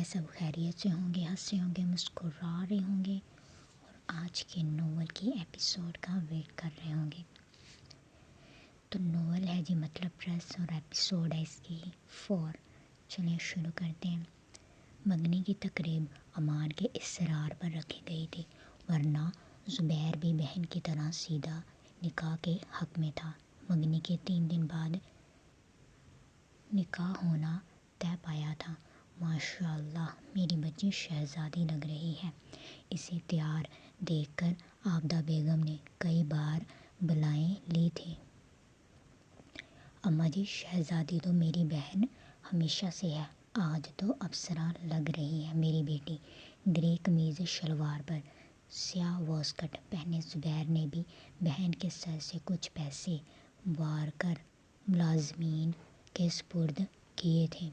سب خیریت سے ہوں گے، ہنس رہے ہوں گے، مسکرا رہے ہوں گے اور آج کے ناول کی ایپیسوڈ کا ویٹ کر رہے ہوں گے۔ تو ناول ہے جی مطلب پریس اور ایپیسوڈ ہے اس کی 4۔ چلیں شروع کرتے ہیں۔ منگنی کی تقریب امان کے اصرار پر رکھی گئی تھی، ورنہ زبیر بھی بہن کی طرح سیدھا نکاح کے حق میں تھا۔ منگنی کے 3 دن بعد نکاح ہونا طے پایا تھا۔ ماشاءاللہ میری بچی شہزادی لگ رہی ہے، اسے تیار دیکھ کر عابدہ بیگم نے کئی بار بلائیں لی تھیں۔ اماں جی، شہزادی تو میری بہن ہمیشہ سے ہے، آج تو افسرا لگ رہی ہے میری بیٹی۔ گرے قمیض شلوار پر سیاہ واسکٹ پہنے زبیر نے بھی بہن کے سر سے کچھ پیسے وار کر ملازمین کے سپرد کیے تھے۔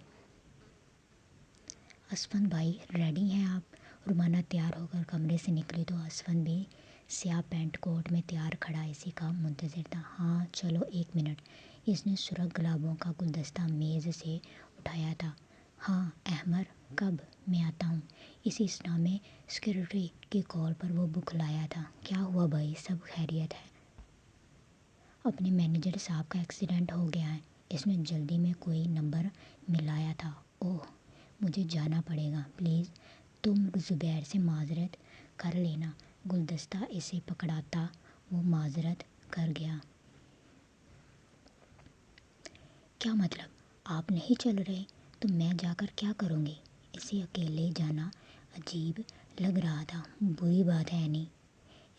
اسفند بھائی ریڈی ہیں آپ؟ رومانہ تیار ہو کر کمرے سے نکلی تو اسفند بھی سیاہ پینٹ کوٹ میں تیار کھڑا اسی کا منتظر تھا۔ ہاں چلو 1 منٹ۔ اس نے سرخ گلابوں کا گلدستہ میز سے اٹھایا تھا۔ ہاں احمر، کب؟ میں آتا ہوں۔ اسی اسنا میں سیکرٹری کی کال پر وہ بکھلایا تھا۔ کیا ہوا بھائی، سب خیریت ہے؟ اپنے مینیجر صاحب کا ایکسیڈنٹ ہو گیا ہے، اس نے جلدی میں کوئی نمبر ملایا تھا۔ اوہ مجھے جانا پڑے گا، پلیز تم زبیر سے معذرت کر لینا۔ گلدستہ اسے پکڑاتا وہ معذرت کر گیا۔ کیا مطلب؟ آپ نہیں چل رہے؟ تو میں جا کر کیا کروں گی؟ اسے اکیلے جانا عجیب لگ رہا تھا۔ بری بات ہے نہیں،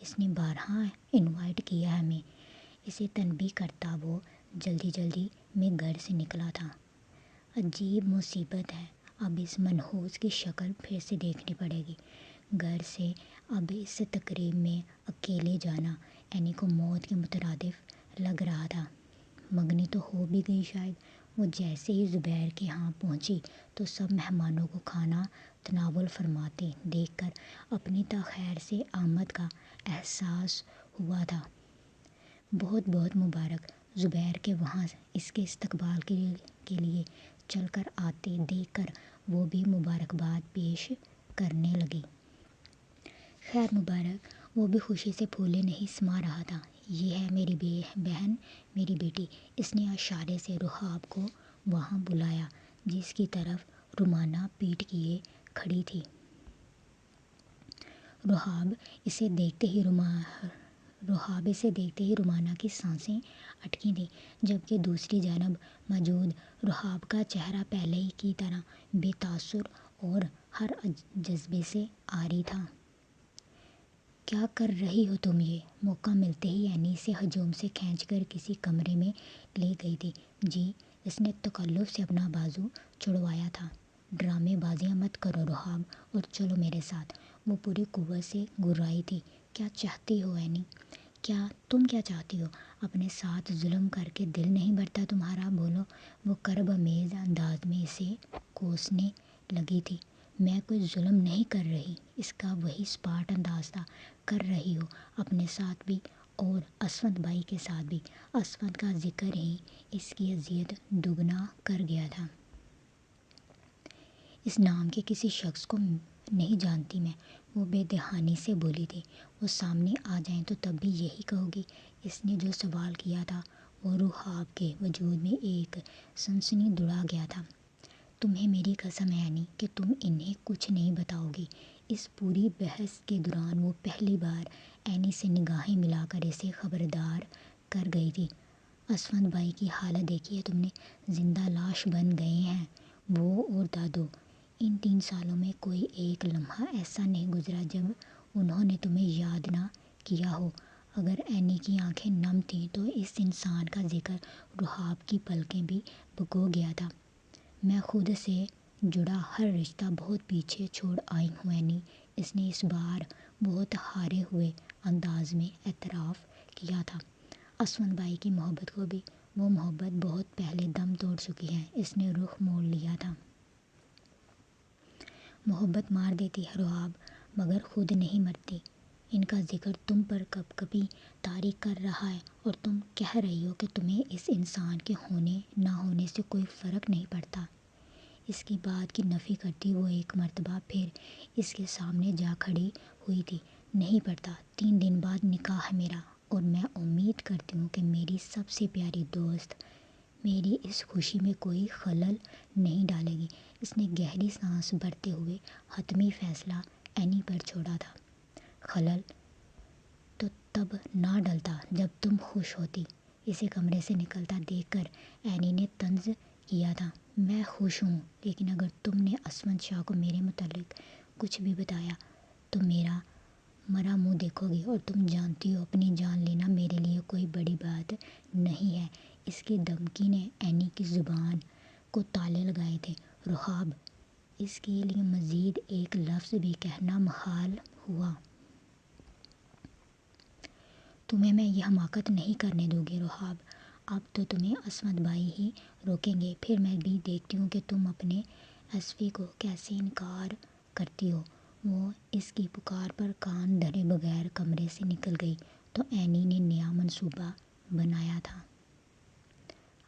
اس نے بارہا انوائٹ کیا ہمیں، اسے تنبیہ کرتا وہ جلدی میں گھر سے نکلا تھا۔ عجیب مصیبت ہے، اب اس منحوس کی شکل پھر سے دیکھنی پڑے گی۔ گھر سے اب اس تقریب میں اکیلے جانا اینی کو موت کے مترادف لگ رہا تھا۔ منگنی تو ہو بھی گئی شاید۔ وہ جیسے ہی زبیر کے ہاں پہنچی تو سب مہمانوں کو کھانا تناول فرماتے دیکھ کر اپنی تاخیر سے آمد کا احساس ہوا تھا۔ بہت بہت مبارک۔ زبیر کے وہاں اس کے استقبال کے لیے چل کر آتے دیکھ کر وہ بھی مبارکباد پیش کرنے لگی۔ خیر مبارک۔ وہ بھی خوشی سے پھولے نہیں سما رہا تھا۔ یہ ہے میری بہن، میری بیٹی۔ اس نے اشارے سے رحاب کو وہاں بلایا جس کی طرف رومانہ پیٹھ کیے کھڑی تھی۔ رحاب اسے دیکھتے ہی رومانہ کی سانسیں اٹکی تھیں، جبکہ دوسری جانب موجود رحاب کا چہرہ پہلے ہی کی طرح بے تاثر اور ہر جذبے سے عاری تھا۔ کیا کر رہی ہو تم یہ؟ موقع ملتے ہی اینی سے ہجوم سے کھینچ کر کسی کمرے میں لے گئی تھی۔ جی، اس نے تکلف سے اپنا بازو چھڑوایا تھا۔ ڈرامے بازیاں مت کرو رحاب اور چلو میرے ساتھ۔ وہ پوری قوت سے گرائی تھی۔ کیا چاہتی ہو اینی؟ تم کیا چاہتی ہو؟ اپنے ساتھ ظلم کر کے دل نہیں بھرتا تمہارا؟ بولو۔ وہ کرب آمیز انداز میں اسے کوسنے لگی تھی۔ میں کوئی ظلم نہیں کر رہی، اس کا وہی سپاٹ انداز تھا۔ کر رہی ہو، اپنے ساتھ بھی اور اسفند بھائی کے ساتھ بھی۔ اسفند کا ذکر ہی اس کی اذیت دوگنا کر گیا تھا۔ اس نام کے کسی شخص کو نہیں جانتی میں، وہ بے دہانی سے بولی تھی۔ وہ سامنے آ جائیں تو تب بھی یہی کہو گی؟ اس نے جو سوال کیا تھا وہ رحاب کے وجود میں ایک سنسنی دوڑا گیا تھا۔ تمہیں میری قسم ہے اینی کہ تم انہیں کچھ نہیں بتاؤ گی۔ اس پوری بحث کے دوران وہ پہلی بار اینی سے نگاہیں ملا کر اسے خبردار کر گئی تھی۔ اسفند بھائی کی حالت دیکھی ہے تم نے؟ زندہ لاش بن گئے ہیں وہ اور دادو۔ ان 3 سالوں میں کوئی ایک لمحہ ایسا نہیں گزرا جب انہوں نے تمہیں یاد نہ کیا ہو۔ اگر اینی کی آنکھیں نم تھیں تو اس انسان کا ذکر رحاب کی پلکیں بھی بھگو گیا تھا۔ میں خود سے جڑا ہر رشتہ بہت پیچھے چھوڑ آئی ہوں اینی، اس نے اس بار بہت ہارے ہوئے انداز میں اعتراف کیا تھا۔ اسفند بھائی کی محبت کو بھی وہ محبت بہت پہلے دم توڑ چکی ہے۔ اس نے رخ موڑ لیا تھا۔ محبت مار دیتی ہے رحاب، مگر خود نہیں مرتی۔ ان کا ذکر تم پر کب کبھی طاری کر رہا ہے اور تم کہہ رہی ہو کہ تمہیں اس انسان کے ہونے نہ ہونے سے کوئی فرق نہیں پڑتا۔ اس کی بات کی نفی کرتی وہ ایک مرتبہ پھر اس کے سامنے جا کھڑی ہوئی تھی۔ نہیں پڑتا، 3 دن بعد نکاح ہے میرا، اور میں امید کرتی ہوں کہ میری سب سے پیاری دوست میری اس خوشی میں کوئی خلل نہیں ڈالے گی۔ اس نے گہری سانس بھرتے ہوئے حتمی فیصلہ اینی پر چھوڑا تھا۔ خلل تو تب نہ ڈلتا جب تم خوش ہوتی۔ اسے کمرے سے نکلتا دیکھ کر اینی نے طنز کیا تھا۔ میں خوش ہوں، لیکن اگر تم نے اسفند شاہ کو میرے متعلق کچھ بھی بتایا تو میرا مرا منہ دیکھو گی، اور تم جانتی ہو اپنی جان لینا میرے لیے کوئی بڑی بات نہیں ہے۔ اس کی دھمکی نے اینی کی زبان کو تالے لگائے تھے۔ رحاب، اس کے لیے مزید ایک لفظ بھی کہنا محال ہوا۔ تمہیں میں یہ حماقت نہیں کرنے دوں گی رحاب۔ اب تو تمہیں اسفند بھائی ہی روکیں گے، پھر میں بھی دیکھتی ہوں کہ تم اپنے اسفی کو کیسے انکار کرتی ہو۔ وہ اس کی پکار پر کان دھرے بغیر کمرے سے نکل گئی تو اینی نے نیا منصوبہ بنایا تھا۔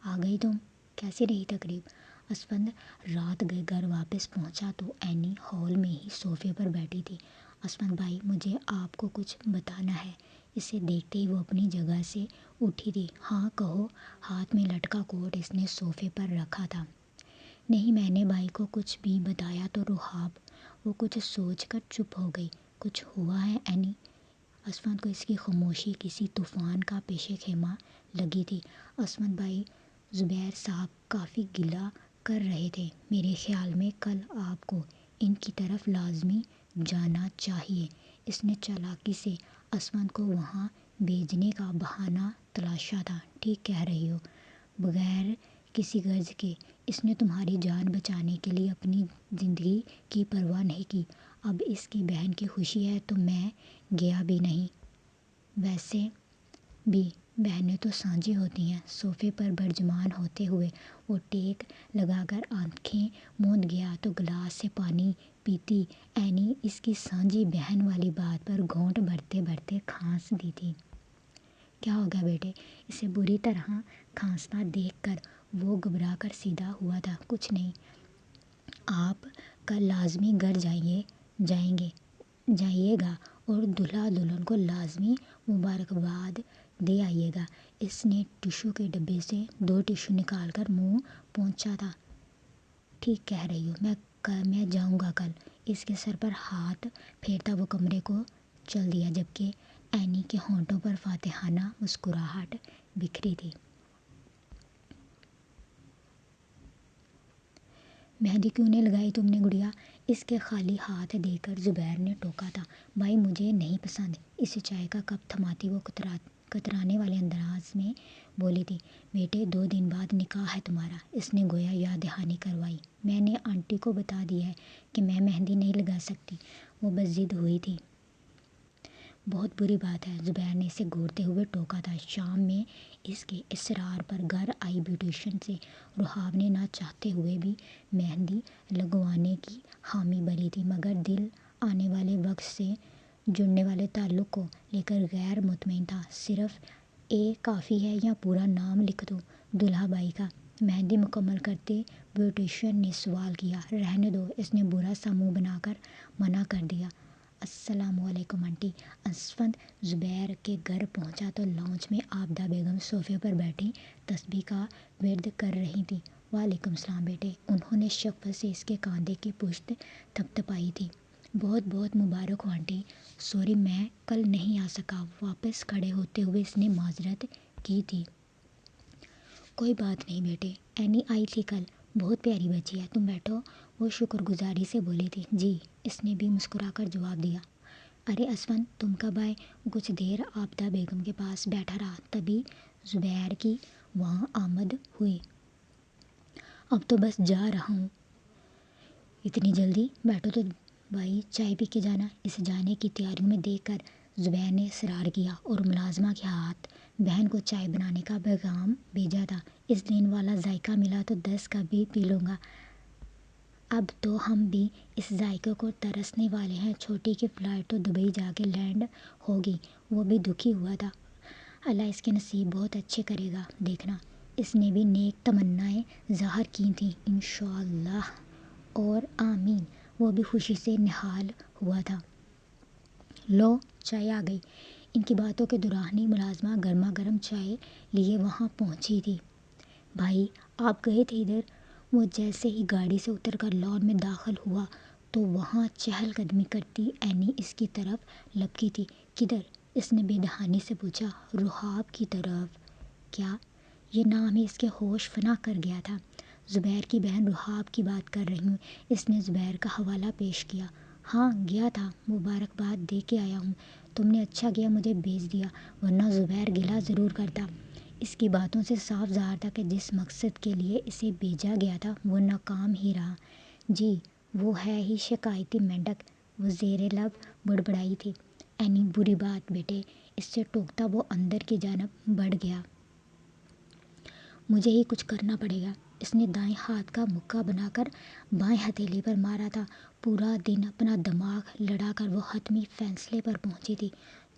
آ گئی تم؟ کیسی رہی تقریب؟ اسفند رات گئے گھر واپس پہنچا تو اینی ہال میں ہی صوفے پر بیٹھی تھی۔ اسفند بھائی، مجھے آپ کو کچھ بتانا ہے۔ اسے دیکھتے ہی وہ اپنی جگہ سے اٹھی تھی۔ ہاں کہو۔ ہاتھ میں لٹکا کوٹ اس نے صوفے پر رکھا تھا۔ نہیں، میں نے بھائی کو کچھ بھی بتایا تو رحاب۔ وہ کچھ سوچ کر چپ ہو گئی۔ کچھ ہوا ہے اینی؟ اسفند کو اس کی خاموشی کسی طوفان کا پیش خیمہ لگی تھی۔ اسفند بھائی، زبیر صاحب کافی گلہ کر رہے تھے۔ میرے خیال میں کل آپ کو ان کی طرف لازمی جانا چاہیے۔ اس نے چالاکی سے اسفند کو وہاں بھیجنے کا بہانہ تلاشا تھا۔ ٹھیک کہہ رہی ہو، بغیر کسی غرض کے اس نے تمہاری جان بچانے کے لیے اپنی زندگی کی پرواہ نہیں کی۔ اب اس کی بہن کی خوشی ہے تو میں گیا بھی نہیں۔ ویسے بھی بہنیں تو سانجھی ہوتی ہیں۔ صوفے پر برجمان ہوتے ہوئے وہ ٹیک لگا کر آنکھیں موند گیا تو گلاس سے پانی پیتی اینی اس کی سانجھی بہن والی بات پر گھونٹ بھرتے بھرتے کھانس دی تھی۔ کیا ہو گیا بیٹے؟ اسے بری طرح کھانستا دیکھ کر وہ گھبرا کر سیدھا ہوا تھا۔ کچھ نہیں، آپ کل لازمی گھر جائیے گا اور دلہا دلہن کو لازمی مبارکباد دے آئیے گا۔ اس نے ٹشو کے ڈبے سے 2 ٹشو نکال کر منہ پونچھا تھا۔ ٹھیک کہہ رہی ہو، میں جاؤں گا کل۔ اس کے سر پر ہاتھ پھیرتا وہ کمرے کو چل دیا، جبکہ اینی کے ہونٹوں پر فاتحانہ مسکراہٹ بکھری تھی۔ مہندی کیوں نہیں لگائی تم نے گڑیا؟ اس کے خالی ہاتھ دے کر زبیر نے ٹوکا تھا۔ بھائی مجھے نہیں پسند۔ اسے چائے کا کپ تھماتی وہ کترانے والے انداز میں بولی تھی۔ بیٹے 2 دن بعد نکاح ہے تمہارا۔ اس نے گویا یاد دہانی کروائی۔ میں نے آنٹی کو بتا دیا ہے کہ میں مہندی نہیں لگا سکتی۔ وہ بس ضد ہوئی تھی۔ بہت بری بات ہے، زبیر نے اسے گھورتے ہوئے ٹوکا تھا۔ شام میں اس کے اصرار پر گھر آئی بیوٹیشن سے رحاب نے نہ چاہتے ہوئے بھی مہندی لگوانے کی حامی بھری تھی، مگر دل آنے والے وقت سے جڑنے والے تعلق کو لے کر غیر مطمئن تھا۔ صرف اے کافی ہے یا پورا نام لکھ دوں دلہا بھائی کا؟ مہندی مکمل کرتے بیوٹیشن نے سوال کیا۔ رہنے دو، اس نے برا سا منہ بنا کر منع کر دیا۔ السلام علیکم آنٹی۔ اسفند زبیر کے گھر پہنچا تو لاؤنج میں عابدہ بیگم صوفے پر بیٹھی تسبیح کا ورد کر رہی تھیں۔ وعلیکم السلام بیٹے۔ انہوں نے شفقت سے اس کے کاندھے کی پشت تھپتھپائی تھی۔ بہت بہت مبارک ہو آنٹی۔ سوری میں کل نہیں آ سکا۔ واپس کھڑے ہوتے ہوئے اس نے معذرت کی تھی۔ کوئی بات نہیں بیٹے، اینی آئی تھی کل، بہت پیاری بچی ہے، تم بیٹھو۔ وہ شکر گزاری سے بولی تھی۔ جی، اس نے بھی مسکرا کر جواب دیا۔ ارے اسفند تم کب آئے؟ کچھ دیر عابدہ بیگم کے پاس بیٹھا رہا، تبھی زبیر کی وہاں آمد ہوئی۔ اب تو بس جا رہا ہوں۔ اتنی جلدی؟ بیٹھو تو بھائی، چائے پی کے جانا۔ اسے جانے کی تیاریوں میں دیکھ کر زبیر نے اصرار کیا اور ملازمہ کے ہاتھ بہن کو چائے بنانے کا پیغام بھیجا تھا۔ اس دن والا ذائقہ ملا تو 10 کا بھی پی لوں گا۔ اب تو ہم بھی اس ذائقے کو ترسنے والے ہیں۔ چھوٹی کی فلائٹ تو دبئی جا کے لینڈ ہوگی۔ وہ بھی دکھی ہوا تھا۔ اللہ اس کے نصیب بہت اچھے کرے گا، دیکھنا۔ اس نے بھی نیک تمنائیں ظاہر کی تھیں۔ انشاءاللہ اور آمین وہ بھی خوشی سے نہال ہوا تھا۔ لو چائے آ گئی۔ ان کی باتوں کے دوران ہی ملازمہ گرما گرم چائے لیے وہاں پہنچی تھی۔ بھائی آپ گئے تھے ادھر؟ وہ جیسے ہی گاڑی سے اتر کر لان میں داخل ہوا تو وہاں چہل قدمی کرتی اینی اس کی طرف لپکی تھی۔ کدھر؟ اس نے بے دہانی سے پوچھا۔ رحاب کی طرف۔ کیا؟ یہ نام ہی اس کے ہوش فنا کر گیا تھا۔ زبیر کی بہن رحاب کی بات کر رہی ہوں۔ اس نے زبیر کا حوالہ پیش کیا۔ ہاں گیا تھا، مبارکباد دے کے آیا ہوں۔ تم نے اچھا کیا مجھے بھیج دیا، ورنہ زبیر گلہ ضرور کرتا۔ اس کی باتوں سے صاف ظاہر تھا کہ جس مقصد کے لیے اسے بھیجا گیا تھا وہ ناکام ہی رہا۔ جی وہ ہے ہی شکایتی مینڈک، وہ زیر لب بڑبڑائی تھی۔ اینی بری بات بیٹے، اس سے ٹوکتا وہ اندر کی جانب بڑھ گیا۔ مجھے ہی کچھ کرنا پڑے گا۔ اس نے دائیں ہاتھ کا مکہ بنا کر بائیں ہتھیلی پر مارا تھا۔ پورا دن اپنا دماغ لڑا کر وہ حتمی فیصلے پر پہنچی تھی۔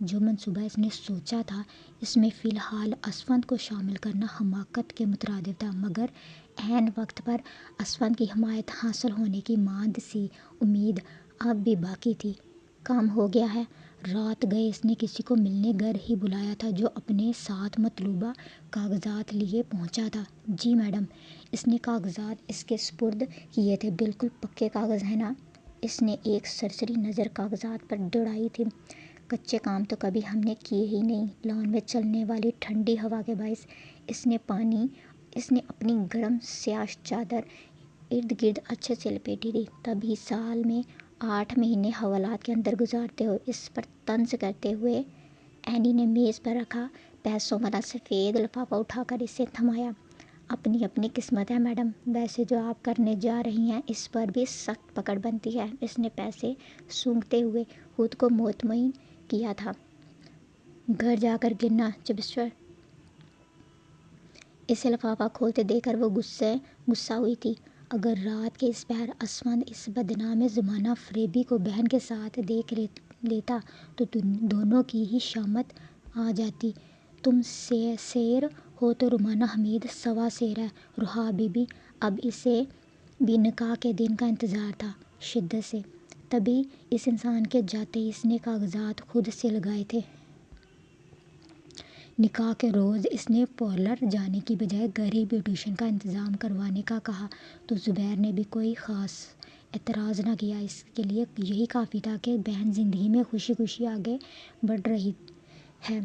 جو منصوبہ اس نے سوچا تھا اس میں فی الحال اسفند کو شامل کرنا حماقت کے مترادف تھا، مگر عین وقت پر اسفند کی حمایت حاصل ہونے کی ماند سی امید اب بھی باقی تھی۔ کام ہو گیا ہے؟ رات گئے اس نے کسی کو ملنے گھر ہی بلایا تھا جو اپنے ساتھ مطلوبہ کاغذات لیے پہنچا تھا۔ جی میڈم۔ اس نے کاغذات اس کے سپرد کیے تھے۔ بالکل پکے کاغذ ہیں نا؟ اس نے ایک سرسری نظر کاغذات پر دوڑائی تھی۔ کچے کام تو کبھی ہم نے کیے ہی نہیں۔ لان میں چلنے والی ٹھنڈی ہوا کے باعث اس نے اپنی گرم سیاہ چادر ارد گرد اچھے سے لپیٹی تھی۔ تبھی سال میں 8 مہینے حوالات کے اندر گزارتے ہو، اس پر طنز کرتے ہوئے اینی نے میز پر رکھا پیسوں والا سفید لفافہ اٹھا کر اسے تھمایا۔ اپنی اپنی قسمت ہے میڈم، ویسے جو آپ کرنے جا رہی ہیں اس پر بھی سخت پکڑ بنتی ہے۔ اس نے پیسے سونگھتے ہوئے خود کو مطمئن کیا تھا۔ گھر جا کر گننا چبسچر۔ اسے لفافہ کھولتے دیکھ کر وہ غصہ ہوئی تھی۔ اگر رات کے اس پہر اسفند اس بدنام زمانہ فریبی کو بہن کے ساتھ دیکھ لیتا تو دونوں کی ہی شامت آ جاتی۔ تم سیر ہو تو رومانہ حمید سوا سیر ہے۔ رحاب بی بی۔ اب اسے بھی نکاح کے دن کا انتظار تھا شدت سے۔ تبھی اس انسان کے جاتے ہی اس نے کاغذات خود سے لگائے تھے۔ نکاح کے روز اس نے پارلر جانے کی بجائے گھر ہی بیوٹیشن کا انتظام کروانے کا کہا تو زبیر نے بھی کوئی خاص اعتراض نہ کیا۔ اس کے لیے یہی کافی تھا کہ بہن زندگی میں خوشی خوشی آگے بڑھ رہی ہے۔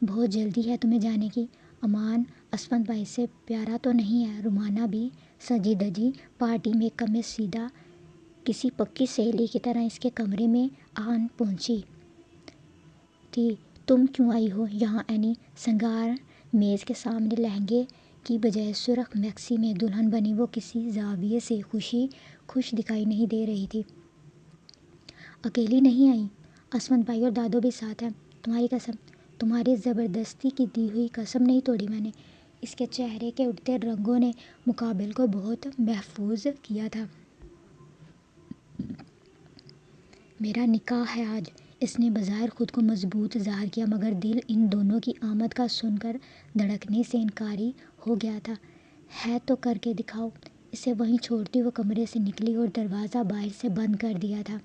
بہت جلدی ہے تمہیں جانے کی؟ امان اسفند بھائی سے پیارا تو نہیں ہے؟ رومانہ بھی سجی دھجی پارٹی میک اپ میں سیدھا کسی پکی سہیلی کی طرح اس کے کمرے میں آن پہنچی تھی۔ تم کیوں آئی ہو یہاں اینی؟ سنگار میز کے سامنے لہنگے کی بجائے سرخ میکسی میں دلہن بنی وہ کسی زاویے سے خوش دکھائی نہیں دے رہی تھی۔ اکیلی نہیں آئی؟ اسفند بھائی اور دادو بھی ساتھ ہیں۔ تمہاری قسم؟ تمہاری زبردستی کی دی ہوئی قسم نہیں توڑی میں نے۔ اس کے چہرے کے اٹھتے رنگوں نے مقابل کو بہت محفوظ کیا تھا۔ میرا نکاح ہے آج۔ اس نے بظاہر خود کو مضبوط ظاہر کیا مگر دل ان دونوں کی آمد کا سن کر دھڑکنے سے انکاری ہو گیا تھا۔ ہے تو کر کے دکھاؤ۔ اسے وہیں چھوڑتی وہ کمرے سے نکلی اور دروازہ باہر سے بند کر دیا تھا۔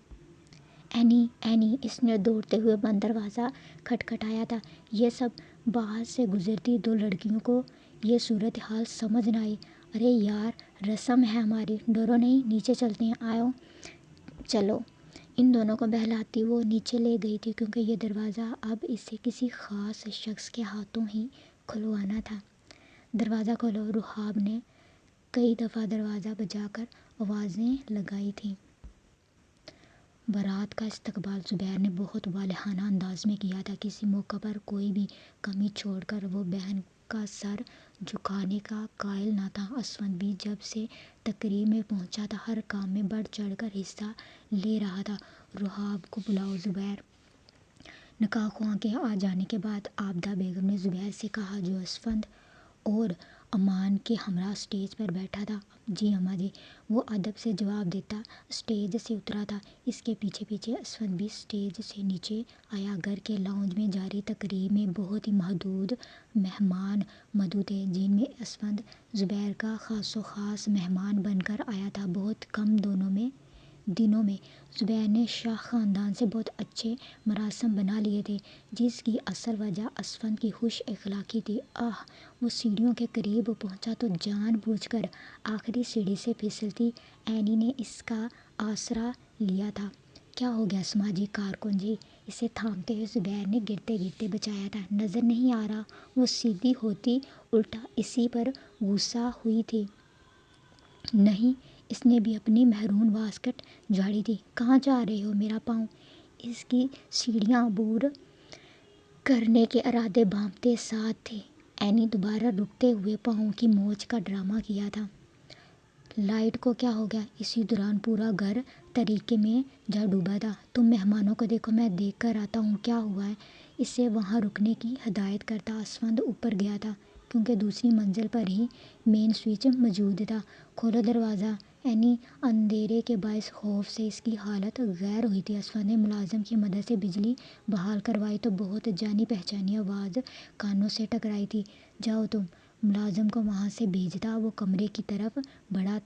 اینی اینی اس نے دوڑتے ہوئے بند دروازہ کھٹکھٹایا تھا۔ یہ سب باہر سے گزرتی دو لڑکیوں کو یہ صورتحال سمجھ نہ آئی۔ ارے یار رسم ہے ہماری، ڈرو نہیں، نیچے چلتے ہیں، آؤ چلو۔ ان دونوں کو بہلاتی وہ نیچے لے گئی تھی کیونکہ یہ دروازہ اب اسے کسی خاص شخص کے ہاتھوں ہی کھلوانا تھا۔ دروازہ کھولو۔ رحاب نے کئی دفعہ دروازہ بجا کر آوازیں لگائی تھیں۔ بارات کا استقبال زبیر نے بہت والہانہ انداز میں کیا تھا۔ کسی موقع پر کوئی بھی کمی چھوڑ کر وہ بہن کا سر جھکانے کا قائل نہ تھا۔ اسفند بھی جب سے تقریب میں پہنچا تھا ہر کام میں بڑھ چڑھ کر حصہ لے رہا تھا۔ رحاب کو بلاؤ زبیر۔ نکاح خواں کے آ جانے کے بعد عابدہ بیگم نے زبیر سے کہا جو اسفند اور امان کے ہمراہ اسٹیج پر بیٹھا تھا۔ جی اماں جی، وہ ادب سے جواب دیتا اسٹیج سے اترا تھا۔ اس کے پیچھے پیچھے اسفند بھی اسٹیج سے نیچے آیا۔ گھر کے لاؤنج میں جاری تقریب میں بہت ہی محدود مہمان مدعو تھے، جن میں اسفند زبیر کا خاص و خاص مہمان بن کر آیا تھا۔ بہت کم دنوں میں زبیر نے شاہ خاندان سے بہت اچھے مراسم بنا لیے تھے، جس کی اصل وجہ اسفند کی خوش اخلاقی تھی۔ وہ سیڑھیوں کے قریب پہنچا تو جان بوجھ کر آخری سیڑھی سے پھسلتی اینی نے اس کا آسرا لیا تھا۔ کیا ہو گیا سماجی کارکن جی؟ اسے تھامتے ہوئے زبیر نے گرتے گرتے بچایا تھا۔ نظر نہیں آ رہا؟ وہ سیدھی ہوتی الٹا اسی پر غصہ ہوئی تھی۔ نہیں، اس نے بھی اپنی مہرون واسکٹ جھاڑی تھی۔ کہاں جا رہے ہو؟ میرا پاؤں۔ اس کی سیڑھیاں عبور کرنے کے ارادے بھانپتے ساتھ تھے۔ اینی دوبارہ رکتے ہوئے پاؤں کی موچ کا ڈرامہ کیا تھا۔ لائٹ کو کیا ہو گیا؟ اسی دوران پورا گھر تاریکی میں جا ڈوبا تھا۔ تم مہمانوں کو دیکھو، میں دیکھ کر آتا ہوں کیا ہوا ہے۔ اسے وہاں رکنے کی ہدایت کرتا اسفند اوپر گیا تھا، کیونکہ دوسری منزل پر ہی مین سوئچ موجود تھا۔ کھولو دروازہ۔ اینی اندھیرے کے باعث خوف سے اس کی حالت غیر ہوئی تھی۔ اسفند نے ملازم کی مدد سے بجلی بحال کروائی تو بہت جانی پہچانی آواز کانوں سے ٹکرائی تھی۔ جاؤ تم۔ ملازم کو وہاں سے بھیجتا وہ کمرے کی طرف بڑھا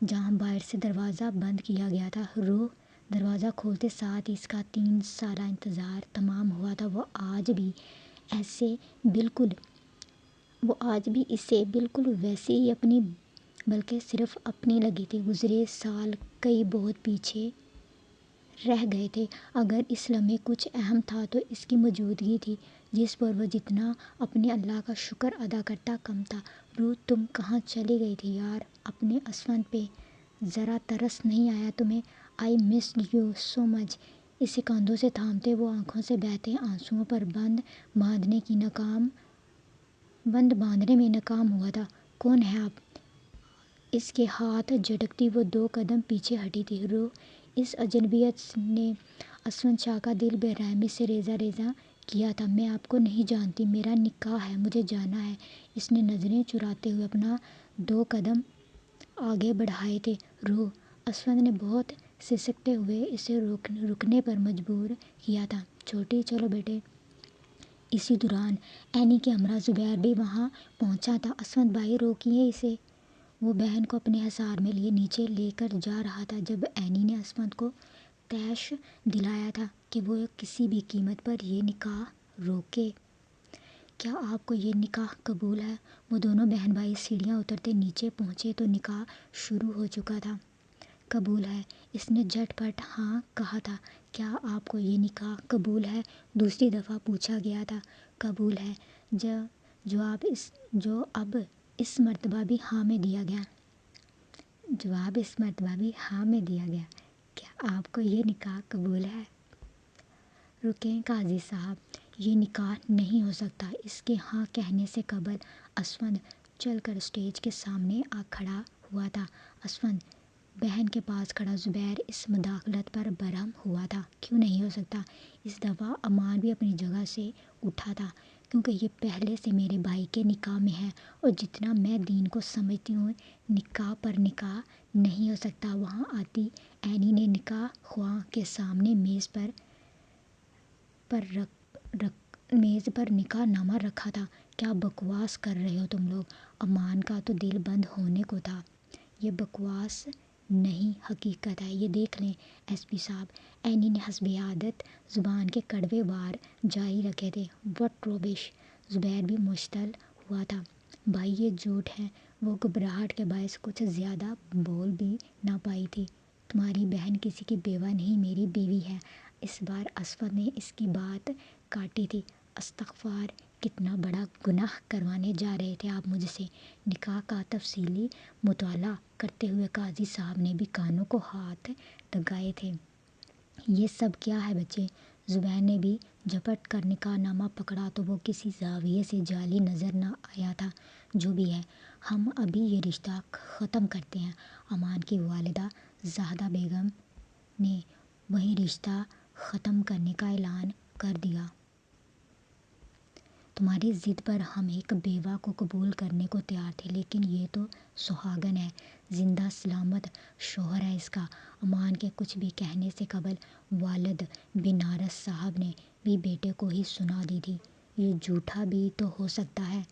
جہاں باہر سے دروازہ بند کیا گیا تھا۔ روح دروازہ کھولتے ساتھ ہی اس کا 3 سالہ انتظار تمام ہوا تھا۔ وہ آج بھی اسے بالکل ویسے ہی اپنی، بلکہ صرف اپنی لگی تھی۔ گزرے سال کئی بہت پیچھے رہ گئے تھے۔ اگر اس لمحے کچھ اہم تھا تو اس کی موجودگی تھی، جس پر وہ جتنا اپنے اللہ کا شکر ادا کرتا کم تھا۔ روح تم کہاں چلی گئی تھی یار؟ اپنے اسفند پہ ذرا ترس نہیں آیا تمہیں؟ آئی مسڈ یو سو مچ۔ اسے کندھوں سے تھامتے وہ آنکھوں سے بہتے آنسوؤں پر بند باندھنے میں ناکام ہوا تھا۔ کون ہے آپ؟ اس کے ہاتھ جھٹکتی وہ 2 قدم پیچھے ہٹی تھی۔ روح، اس اجنبیت نے اسفند شاہ کا دل بے رحمی سے ریزہ ریزہ کیا تھا۔ میں آپ کو نہیں جانتی، میرا نکاح ہے، مجھے جانا ہے۔ اس نے نظریں چراتے ہوئے اپنا 2 قدم آگے بڑھائے تھے۔ روح، اسفند نے بہت سسکتے ہوئے اسے رکنے پر مجبور کیا تھا۔ چھوٹی، چلو بیٹے۔ اسی دوران اینی کے ہمراہ زبیر بھی وہاں پہنچا تھا۔ اسفند بھائی روکیے اسے۔ وہ بہن کو اپنے حصار میں لیے نیچے لے کر جا رہا تھا جب اینی نے اسفند کو طیش دلایا تھا کہ وہ کسی بھی قیمت پر یہ نکاح روکے۔ کیا آپ کو یہ نکاح قبول ہے؟ وہ دونوں بہن بھائی سیڑھیاں اترتے نیچے پہنچے تو نکاح شروع ہو چکا تھا۔ قبول ہے، اس نے جھٹ پٹ ہاں کہا تھا۔ کیا آپ کو یہ نکاح قبول ہے؟ دوسری دفعہ پوچھا گیا تھا۔ قبول ہے، جو اب اس مرتبہ بھی ہاں میں دیا گیا۔ کیا آپ کو یہ نکاح قبول ہے؟ رکیں قاضی صاحب، یہ نکاح نہیں ہو سکتا۔ اس کے ہاں کہنے سے قبل اسفند چل کر اسٹیج کے سامنے آ کھڑا ہوا تھا۔ اسفند بہن کے پاس کھڑا زبیر اس مداخلت پر برہم ہوا تھا۔ کیوں نہیں ہو سکتا؟ اس دفعہ امان بھی اپنی جگہ سے اٹھا تھا۔ کیونکہ یہ پہلے سے میرے بھائی کے نکاح میں ہے، اور جتنا میں دین کو سمجھتی ہوں نکاح پر نکاح نہیں ہو سکتا۔ وہاں آتی اینی نے نکاح خواہاں کے سامنے میز پر نکاح نامہ رکھا تھا۔ کیا بکواس کر رہے ہو تم لوگ؟ امان کا تو دل بند ہونے کو تھا۔ یہ بکواس نہیں، حقیقت ہے، یہ دیکھ لیں ایس پی صاحب۔ اینی نے حسب عادت زبان کے کڑوے وار جاری رکھے تھے۔ وٹ روبش! زبیر بھی مشتعل ہوا تھا۔ بھائی یہ جھوٹ ہے۔ وہ گھبراہٹ کے باعث کچھ زیادہ بول بھی نہ پائی تھی۔ تمہاری بہن کسی کی بیوہ نہیں، میری بیوی ہے۔ اس بار اسفند نے اس کی بات کاٹی تھی۔ استغفار! کتنا بڑا گناہ کروانے جا رہے تھے آپ مجھ سے۔ نکاح کا تفصیلی مطالعہ کرتے ہوئے قاضی صاحب نے بھی کانوں کو ہاتھ لگائے تھے۔ یہ سب کیا ہے بچے؟ زبیر نے بھی جھپٹ کر نکاح نامہ پکڑا تو وہ کسی زاویے سے جعلی نظر نہ آیا تھا۔ جو بھی ہے، ہم ابھی یہ رشتہ ختم کرتے ہیں۔ امان کی والدہ زاہدہ بیگم نے وہیں رشتہ ختم کرنے کا اعلان کر دیا۔ تمہاری ضد پر ہم ایک بیوہ کو قبول کرنے کو تیار تھے، لیکن یہ تو سہاگن ہے، زندہ سلامت شوہر ہے اس کا۔ امان کے کچھ بھی کہنے سے قبل والد بنارس صاحب نے بھی بیٹے کو ہی سنا دی تھی۔ یہ جھوٹا بھی تو ہو سکتا ہے،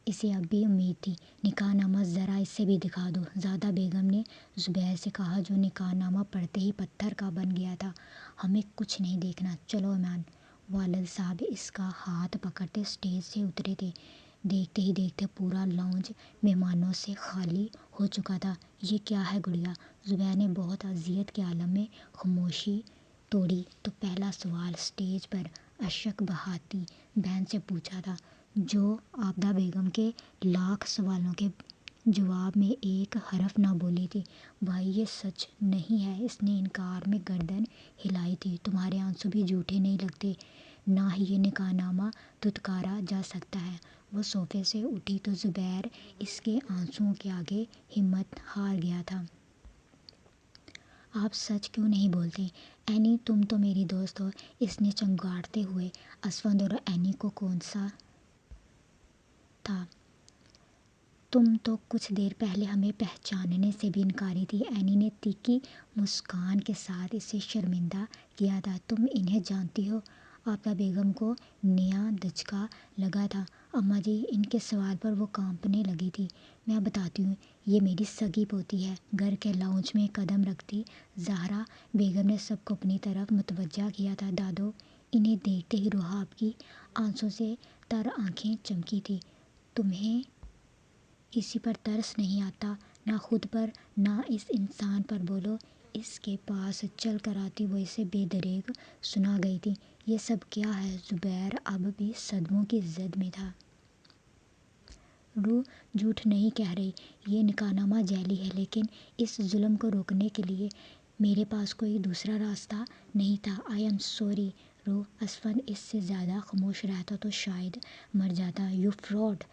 اسے اب بھی امید تھی۔ نکاح نامہ ذرا اسے بھی دکھا دو، زادہ بیگم نے زبیر سے کہا، جو نکاح نامہ پڑھتے ہی پتھر کا بن گیا تھا۔ ہمیں کچھ نہیں دیکھنا، چلو امان۔ والد صاحب اس کا ہاتھ پکڑتے اسٹیج سے اترے تھے۔ دیکھتے ہی دیکھتے پورا لاؤنج مہمانوں سے خالی ہو چکا تھا۔ یہ کیا ہے گڑیا؟ زبیر نے بہت اذیت کے عالم میں خاموشی توڑی تو پہلا سوال اسٹیج پر اشک بہاتی بہن سے پوچھا تھا، جو عابدہ بیگم کے لاکھ سوالوں کے جواب میں ایک حرف نہ بولی تھی۔ بھائی یہ سچ نہیں ہے، اس نے انکار میں گردن ہلائی تھی۔ تمہارے آنسو بھی جھوٹے نہیں لگتے، نہ ہی یہ نکاح نامہ دھتکارا جا سکتا ہے۔ وہ صوفے سے اٹھی تو زبیر اس کے آنسوؤں کے آگے ہمت ہار گیا تھا۔ آپ سچ کیوں نہیں بولتے؟ اینی تم تو میری دوست ہو، اس نے چنگاڑتے ہوئے اسفند اور اینی کو کونسا تھا۔ تم تو کچھ دیر پہلے ہمیں پہچاننے سے بھی انکاری تھی۔ اینی نے تیکھی مسکان کے ساتھ اسے شرمندہ کیا تھا۔ تم انہیں جانتی ہو؟ عابدہ بیگم کو نیا دھچکا لگا تھا۔ اماں جی، ان کے سوال پر وہ کانپنے لگی تھی۔ میں بتاتی ہوں، یہ میری سگی پوتی ہے۔ گھر کے لاؤنج میں قدم رکھتی زہرا بیگم نے سب کو اپنی طرف متوجہ کیا تھا۔ دادو، انہیں دیکھتے ہی روحاب کی آنسوں سے تر آنکھیں چمکی تھیں۔ تمہیں کسی پر ترس نہیں آتا؟ نہ خود پر نہ اس انسان پر؟ بولو۔ اس کے پاس چل کر آتی وہ اسے بے دریغ سنا گئی تھی۔ یہ سب کیا ہے؟ زبیر اب بھی صدموں کی زد میں تھا۔ روح جھوٹ نہیں کہہ رہی، یہ نکاح نامہ جعلی ہے، لیکن اس ظلم کو روکنے کے لیے میرے پاس کوئی دوسرا راستہ نہیں تھا۔ آئی ایم سوری روح۔ اسفند اس سے زیادہ خاموش رہتا تو شاید مر جاتا۔ You fraud.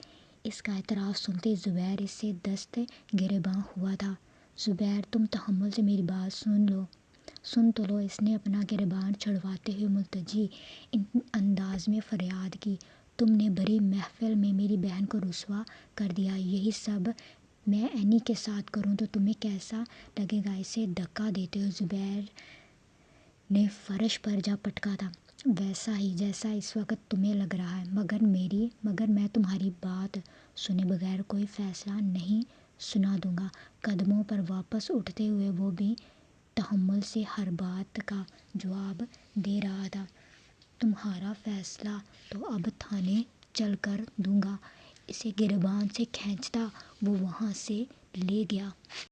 اس کا اعتراف سنتے زبیر اس سے دست گریباں ہوا تھا۔ زبیر، تم تحمل سے میری بات سن تو لو۔ اس نے اپنا گریباں چھڑواتے ہوئے ملتجی انداز میں فریاد کی، تم نے بڑی محفل میں میری بہن کو رسوا کر دیا۔ یہی سب میں اینی کے ساتھ کروں تو تمہیں کیسا لگے گا؟ اسے دھکا دیتے ہوئے زبیر نے فرش پر جا پٹکا تھا۔ ویسا ہی جیسا اس وقت تمہیں لگ رہا ہے، مگر میں تمہاری بات سنے بغیر کوئی فیصلہ نہیں سنا دوں گا۔ قدموں پر واپس اٹھتے ہوئے وہ بھی تحمل سے ہر بات کا جواب دے رہا تھا، تمہارا فیصلہ تو اب تھانے چل کر دوں گا۔ اسے گریباں سے کھینچتا وہ وہاں سے لے گیا۔